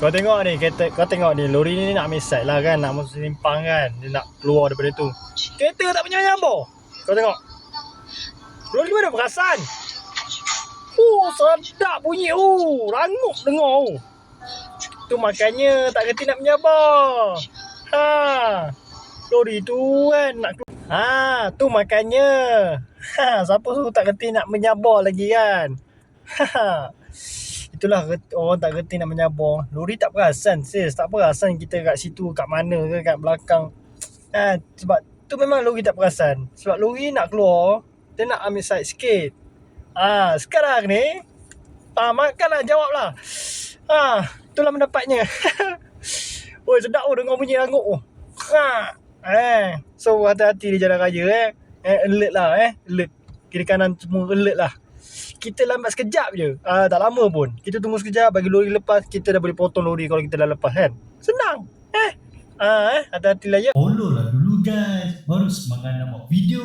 Kau tengok ni, kau tengok ni, lori ni nak ambil side lah kan, nak masuk simpang kan, dia nak keluar daripada tu. Kereta tak menyambar. Kau tengok. Lori mana perasan? Sedap bunyi. Rangup dengar. Tu makanya tak kerti nak menyabar. Lori tu kan nak keluar. Tu makanya. Siapa suruh tak kerti nak menyabar lagi kan? Itulah orang tak kerti nak menyabar. Lori tak perasan sis. Tak perasan kita kat situ, kat mana ke, kat belakang. Sebab tu memang lori tak perasan. Sebab lori nak keluar, dia nak ambil side sikit. Sekarang ni makanlah, jawablah. Itulah mendapatnya. Sedap dengar bunyi rangup tu. So hati-hati di jalan raya alert lah alert. Kiri kanan semua alert lah. Kita lambat sekejap je, tak lama pun. Kita tunggu sekejap, bagi lori lepas, kita dah boleh potong lori kalau kita dah lepas kan. Senang. Hati-hati lah ya. Follow lah dulu guys, baru semangat nak buat video.